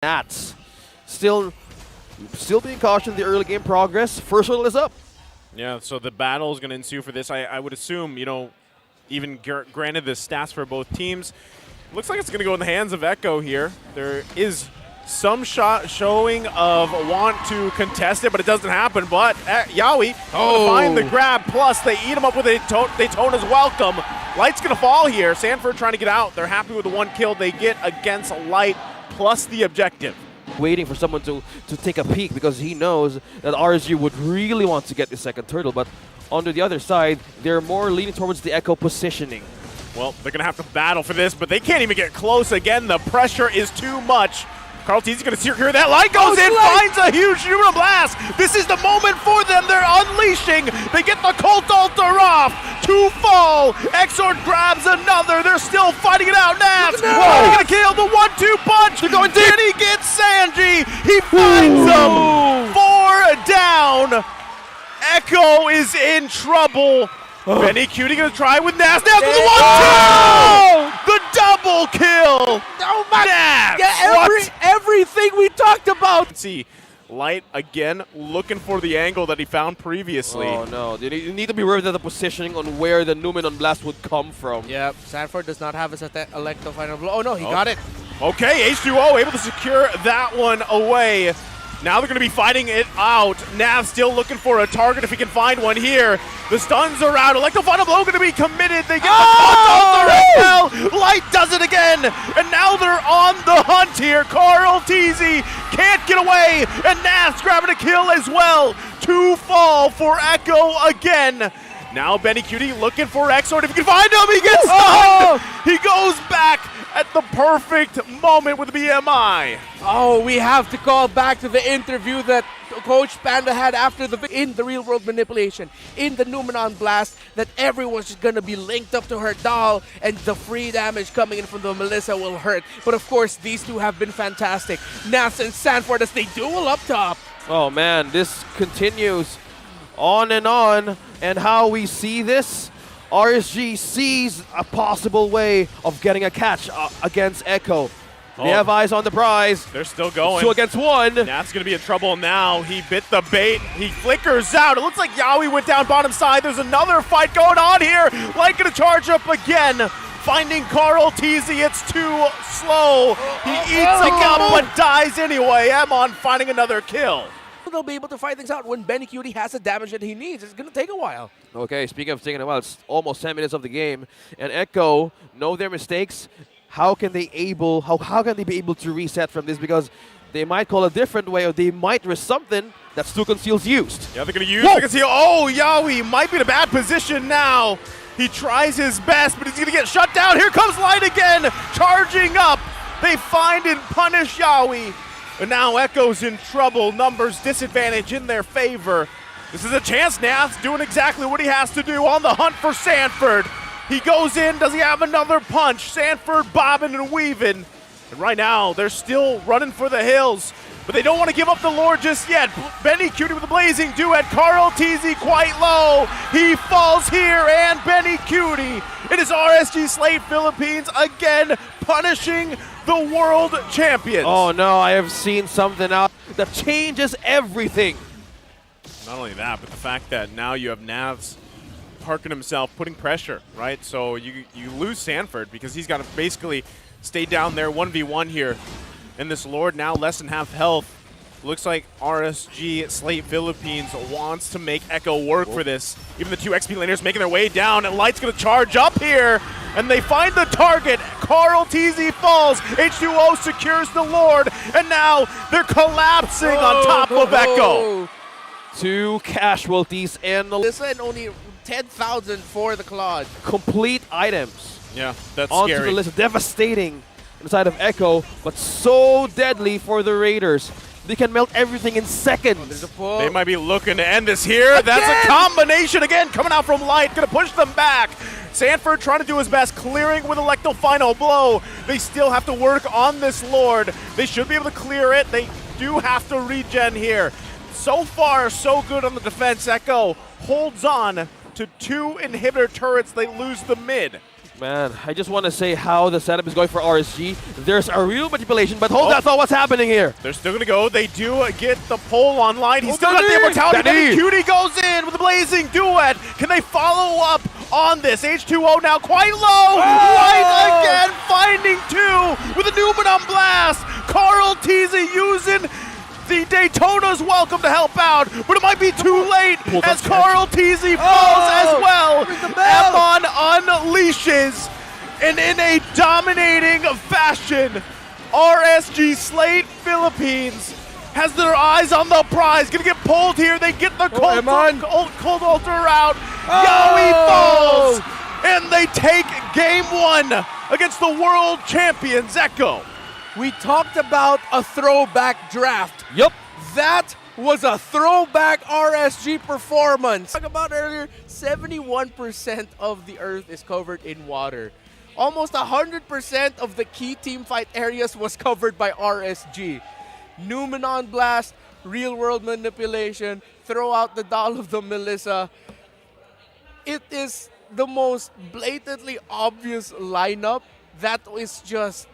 Nats still being cautioned in the early game progress. First one is up. Yeah, so the battle is going to ensue for this. I would assume, you know, even granted the stats for both teams, looks like it's going to go in the hands of Echo here. There is some showing of want to contest it, but it doesn't happen. But Yawi going to find the grab, plus they eat him up with a Daytona's welcome. Light's going to fall here. Sanford trying to get out. They're happy with the one kill they get against Light, plus the objective. Waiting for someone to take a peek because he knows that RSG would really want to get the second turtle, but on the other side, they're more leaning towards the Echo positioning. Well, they're going to have to battle for this, but they can't even get close again. The pressure is too much. Carl T's going to secure that. Light goes in, finds a huge Shooter Blast. This is the moment for them. They're unleashing. They get the Colt Altar off. Two fall. Exord grabs another. They're still fighting it out. Nats. They're going to kill the 1-2 punch. They're going deep. And he gets Sanji. He finds them. 4 down. Echo is in trouble. Benny Cutie going to try with Nats. Nats with the 1-2! The double kill! Oh my! Nats! Yeah, everything we talked about! See, Light again looking for the angle that he found previously. Oh no, you need to be worried about the positioning on where the Numen on Blast would come from. Yep, Sanford does not have his Electro final blow. Oh no, he got it. Okay, H2O able to secure that one away. Now they're going to be fighting it out. Nav still looking for a target if he can find one here. The stuns are out. Electro Final Blow going to be committed. They get the Altar as well. Light does it again. And now they're on the hunt here. Carl Teasy can't get away. And Nav's grabbing a kill as well. 2 fall for Echo again. Now Benny Cutie looking for Exord. If he can find him, he gets stunned. He goes back at the perfect moment with BMI. Oh, we have to call back to the interview that Coach Panda had after in the real world manipulation, in the Numenon Blast, that everyone's just gonna be linked up to her doll and the free damage coming in from the Melissa will hurt. But of course, these two have been fantastic. Nats and Sanford as they duel up top. Oh man, this continues on, and how we see this, RSG sees a possible way of getting a catch against Echo. They have eyes on the prize. They're still going. 2 against 1. Nat's going to be in trouble now. He bit the bait. He flickers out. It looks like Yawi went down bottom side. There's another fight going on here. Light going to charge up again. Finding Carl Teasy. It's too slow. He eats him up but dies anyway. Amon finding another kill. They'll be able to fight things out when Benny Cutie has the damage that he needs. It's going to take a while. Okay, speaking of taking a while, it's almost 10 minutes of the game, and Echo know their mistakes. How can they be able to reset from this? Because they might call a different way, or they might risk something that Stu Conceal's used. Yeah, they're going to use Conceal. Oh, Yawi might be in a bad position now. He tries his best, but he's going to get shut down. Here comes Light again, charging up. They find and punish Yawi. But now Echo's in trouble. Numbers disadvantage in their favor. This is a chance. Nav's doing exactly what he has to do on the hunt for Sanford. He goes in. Does he have another punch? Sanford bobbing and weaving. And right now, they're still running for the hills. But they don't want to give up the Lord just yet. Benny Cutie with a blazing duet. Carl Teasy quite low. He falls here, and Benny Cutie. It is RSG SLATE Philippines again punishing the world champions. Oh no, I have seen something out that changes everything. Not only that, but the fact that now you have Navs parking himself, putting pressure, right? So you lose Sanford because he's got to basically stay down there 1v1 here. And this Lord now less than half health. Looks like RSG SLATE Philippines wants to make Echo work for this. Even the 2 XP laners making their way down, and Light's going to charge up here. And they find the target. Carl Teasy falls. H2O secures the Lord. And now they're collapsing on top of Echo. 2 casualties and only 10,000 for the Claude. Complete items. Yeah, that's onto scary. The list. Devastating inside of Echo, but so deadly for the Raiders. They can melt everything in seconds. They might be looking to end this here. Again. That's a combination again coming out from Light. Going to push them back. Sanford trying to do his best, clearing with Electro Final Blow. They still have to work on this Lord. They should be able to clear it. They do have to regen here. So far, so good on the defense. Echo holds on to 2 inhibitor turrets. They lose the mid. Man, I just want to say how the setup is going for RSG. There's a real manipulation, but hold that's not what's happening here. They're still going to go. They do get the pole online. He's Oh, still got the Danny! immortality. Danny! Cutie goes in with a blazing duet. Can they follow up on this? H2O now quite low. Light again, finding two with a Numenon blast. Carl Teasy using the Daytona's welcome to help out, but it might be too late as Carl Teasy falls as well. Emon unleashes, and in a dominating fashion, RSG SLATE Philippines has their eyes on the prize. Gonna get pulled here. They get the cold altar out. Yawi falls, and they take game one against the world champions Echo. We talked about a throwback draft. Yep. That was a throwback RSG performance. Talk about earlier, 71% of the Earth is covered in water. Almost 100% of the key team fight areas was covered by RSG. Numenon blast, real world manipulation, throw out the doll of the Melissa. It is the most blatantly obvious lineup that is just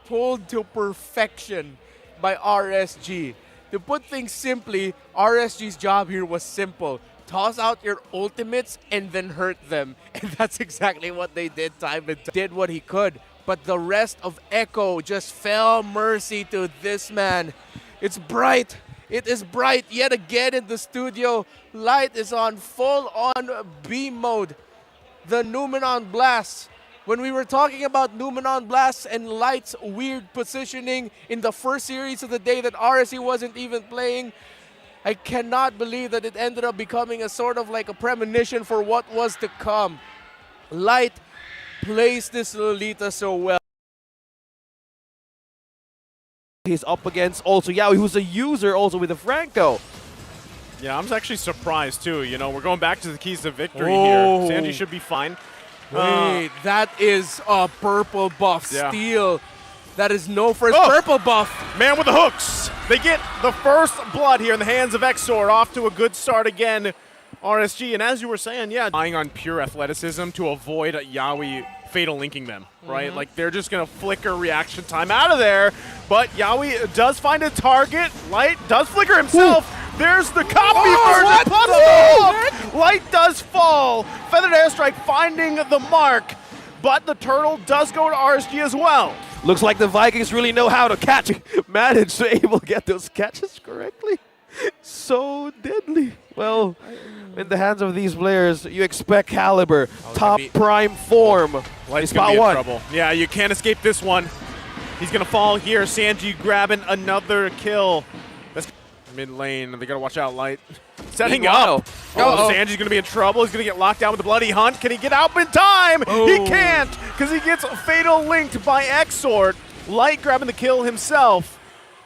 pulled to perfection by RSG. To put things simply, RSG's job here was simple. Toss out your ultimates and then hurt them. And that's exactly what they did time and time. Did what he could. But the rest of Echo just fell mercy to this man. It's bright. It is bright yet again in the studio. Light is on full-on beam mode. The Numenon blast. When we were talking about Numenon blasts and Light's weird positioning in the first series of the day that RSG wasn't even playing, I cannot believe that it ended up becoming a sort of like a premonition for what was to come. Light plays this Lolita so well. He's up against also Yawi, who's a user also with the Franco. Yeah, I'm actually surprised too. You know, we're going back to the keys to victory Oh. here. Sanji should be fine. Wait, that is a purple buff Yeah. steal. That is no first Oh. purple buff. Man with the hooks. They get the first blood here in the hands of Exor. Off to a good start again, RSG. And as you were saying, yeah, relying on pure athleticism to avoid Yawi fatal linking them, right? Like they're just gonna flicker reaction time out of there. But Yawi does find a target. Light does flicker himself. There's the copy version what plus the the hook. Light does fall. Feathered airstrike finding the mark. But the turtle does go to RSG as well. Looks like the Vikings really know how to catch, manage to able to get those catches correctly. So deadly. Well, in the hands of these players, you expect caliber, top prime form. Light's Spot gonna be in one. trouble. Yeah, you can't escape this one. He's gonna fall here. Sanji grabbing another kill. That's mid lane. They gotta watch out, Light. Setting Meanwhile- up. Oh, Sanji's gonna be in trouble. He's gonna get locked down with the bloody hunt. Can he get out in time? He can't, because he gets fatal linked by Exort. Light grabbing the kill himself.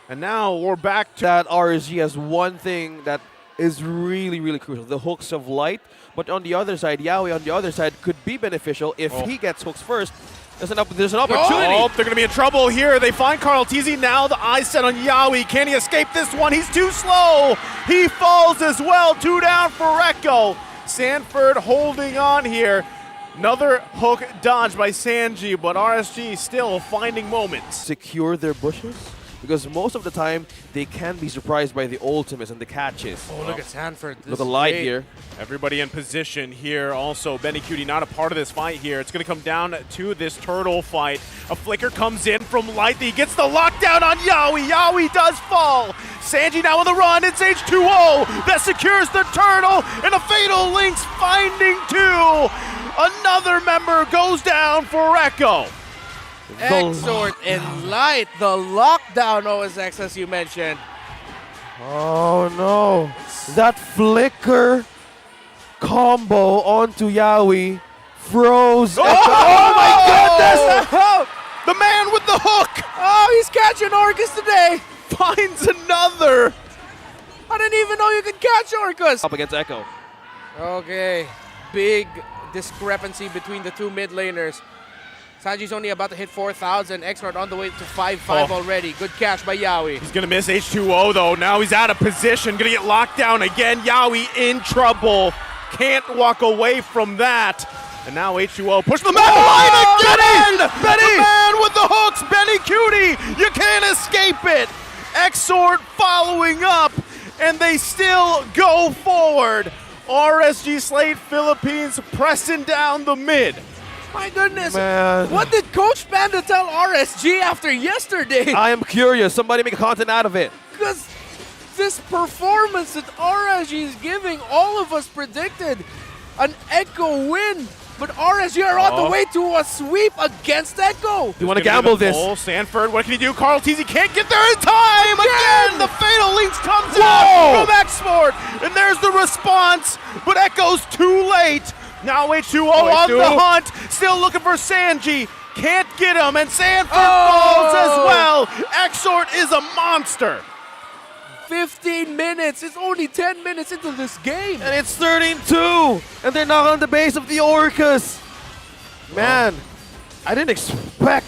And now we're back to That RSG has one thing that is really, really crucial, the hooks of Light. But on the other side, Yawi on the other side could be beneficial if he gets hooks first. There's an opportunity. Oh, they're going to be in trouble here. They find Carl Teasy. Now the eyes set on Yawi. Can he escape this one? He's too slow. He falls as well. 2 down for Echo. Sanford holding on here. Another hook dodged by Sanji, but RSG still finding moments. Secure their bushes, because most of the time they can be surprised by the ultimates and the catches. Oh, look at Sanford. Look at Light here. Everybody in position here. Also, Benny Cutie not a part of this fight here. It's going to come down to this turtle fight. A flicker comes in from Light. He gets the lockdown on Yawi. Yawi does fall. Sanji now on the run. It's H2O that secures the turtle. And a fatal links finding two. Another member goes down for Echo. Exort and Light, the lockdown OSX as you mentioned. Oh no. That flicker combo onto Yawi froze. Oh my goodness! The man with the hook Oh, he's catching Orcus today. finds another. I didn't even know you could catch Orcus. Up against Echo. Okay, big discrepancy between the two mid laners. Sanji's only about to hit 4,000. Exort on the way to 5-5 already. Good catch by Yawi. He's gonna miss H2O though. Now he's out of position. Gonna get locked down again. Yawi in trouble. Can't walk away from that. And now H2O push the man line again! The man with the hooks, Benny Cutie! You can't escape it! Exort following up, and they still go forward. RSG SLATE Philippines pressing down the mid. My goodness. Man. What did Coach Panda tell RSG after yesterday? I am curious. Somebody make content out of it. Because this performance that RSG is giving, all of us predicted an Echo win. But RSG are on the way to a sweep against Echo. Do you want to gamble this? Sanford, what can he do? Carl Teasy can't get there in time! Again! The Fatal Links comes out from Export! And there's the response, but Echo's too late! Now H2O on the hunt, still looking for Sanji. Can't get him, and Sanford falls as well! Exort is a monster! 15 minutes. It's only 10 minutes into this game. And it's 13-2, and they're not on the base of the Orcas. Man, I didn't expect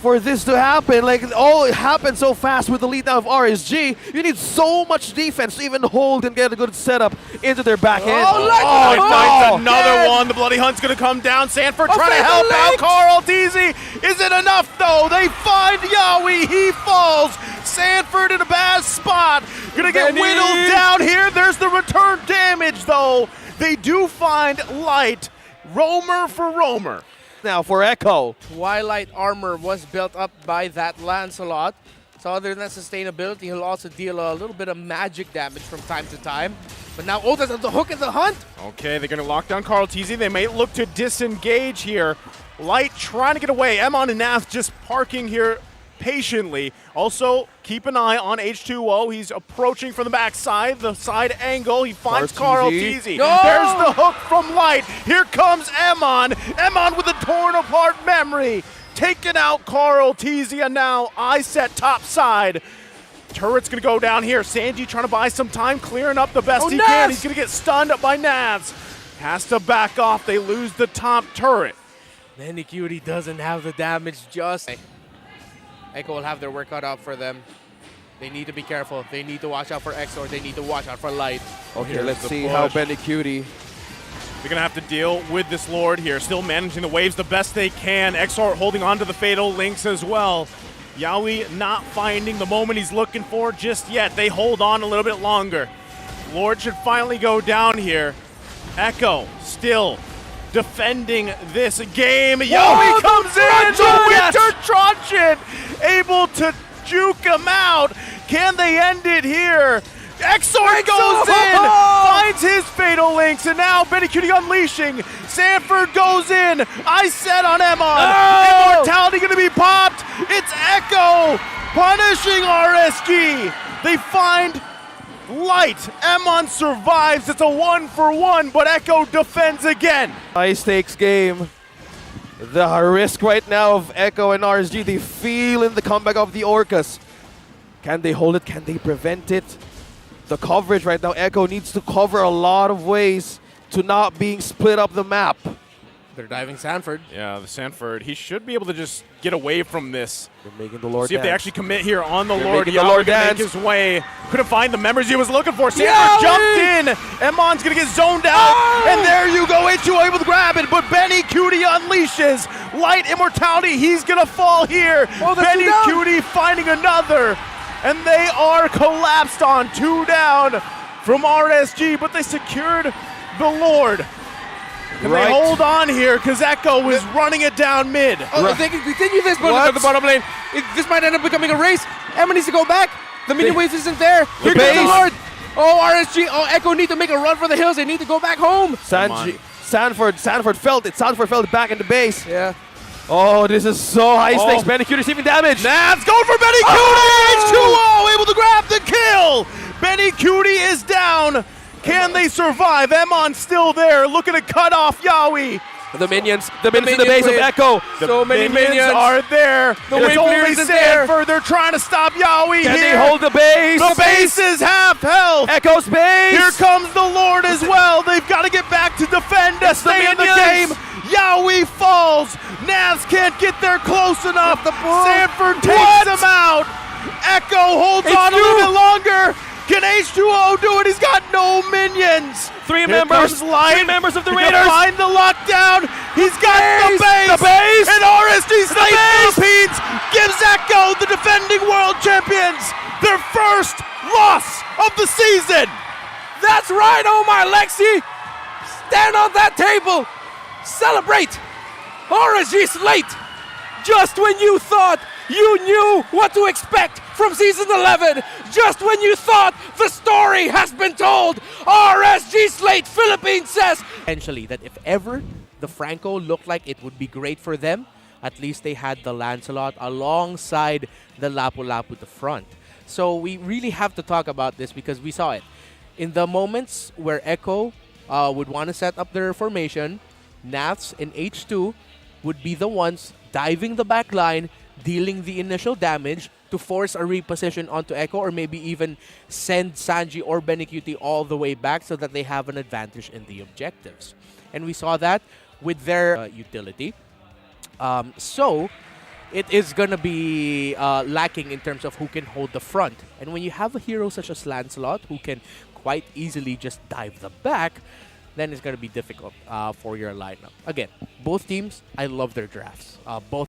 for this to happen. Like, it happened so fast with the lead now of RSG. You need so much defense to even hold and get a good setup into their back end. He finds another one. The Bloody Hunt's gonna come down. Sanford trying to help out Carl Teasy. Is it enough though? They find Yawi. He falls. Sanford in a bad spot. Gonna get whittled down here. There's the return damage though. They do find Light. Roamer for Roamer. Now for Echo. Twilight armor was built up by that Lancelot. So other than sustainability, he'll also deal a little bit of magic damage from time to time. But now Oda's at the hook in the hunt. Okay, they're going to lock down Carl Teasy. They may look to disengage here. Light trying to get away. Emon and Nath just parking here patiently. Also, keep an eye on H2O. He's approaching from the backside, the side angle. He finds Carl Teasy. No! There's the hook from Light. Here comes Emon. Emon with a torn apart memory. Taking out Carl Teasy, and now I set top side. Turret's gonna go down here. Sanji trying to buy some time, clearing up the best he can. He's gonna get stunned by Navs. Has to back off. They lose the top turret. Benny Cutie doesn't have the damage just. Echo will have their work cut out for them. They need to be careful. They need to watch out for Exor. They need to watch out for Light. Okay, let's see how Benny Cutie. They're going to have to deal with this Lord here. Still managing the waves the best they can. Exor holding on to the Fatal Links as well. Yawi not finding the moment he's looking for just yet. They hold on a little bit longer. Lord should finally go down here. Echo still defending this game. Yawi comes in to Winter Truncheon, able to juke him out. Can they end it here? Exor goes in, finds his Fatal Links, and now Benny Cutie unleashing. Sanford goes in. I said on Emon. Immortality going to be popped. It's Echo punishing RSG. They find Light. Emon survives. It's a 1-for-1, but Echo defends again. High stakes game. The risk right now of Echo and RSG. They feel in the comeback of the Orcas. Can they hold it? Can they prevent it? The coverage right now, Echo needs to cover a lot of ways to not being split up the map. They're diving Sanford. Yeah, the Sanford. He should be able to just get away from this. They're making the Lord See if they dance. actually commit here on the Lord. Making the Lord make dance. his way. Couldn't find the members he was looking for. Sanford jumped in. Emon's going to get zoned out. And there you go. H2O able to grab it. But Benny Cutie unleashes. Light Immortality. He's going to fall here. Benny Cutie finding another. And they are collapsed on 2 down from RSG. But they secured the Lord. Can they hold on here? Because Echo is running it down mid. If they can continue this, but at the bottom lane, this might end up becoming a race. Emma needs to go back. The minion wave isn't there. Here comes the Lord. RSG. Echo need to make a run for the hills. They need to go back home. Sanford felt it. Sanford felt it back in the base. Yeah. Oh, this is so high stakes. Benny Cutie receiving damage. Nav's going for Benny Cutie. H2O able to grab the kill. Benny Cutie is down. Can they survive? Emon's still there, looking to cut off Yawi. The minions in the base of Echo. So many minions are there. It's only Sanford. They're trying to stop Yawi here. Can they hold the base? The base is half health. Echo's base. Here comes the Lord as well. They've got to get back to defend and stay in the game. Yawi falls. Navs can't get there close enough. Sanford takes him out. Echo holds on a little bit longer. Can H2O do it? He's got no minions. Three Here members, comes Light. three members of the He Raiders. can find the lockdown. He's got base, the the base. And RSG SLATE base. Philippines gives Echo, the defending world champions, their first loss of the season. That's right, Omar Lexi! Stand on that table! Celebrate! RSG SLATE! Just when you thought you knew what to expect from Season 11, just when you thought the story has been told, RSG SLATE Philippines says essentially that if ever the Franco looked like it would be great for them, at least they had the Lancelot alongside the Lapu-Lapu to front. So we really have to talk about this because we saw it. In the moments where Echo would want to set up their formation, Nats and H2 would be the ones diving the back line, dealing the initial damage to force a reposition onto Echo or maybe even send Sanji or Benecuti all the way back so that they have an advantage in the objectives. And we saw that with their utility. So it is going to be lacking in terms of who can hold the front. And when you have a hero such as Lancelot who can quite easily just dive the back, then it's going to be difficult for your lineup. Again, both teams, I love their drafts. Both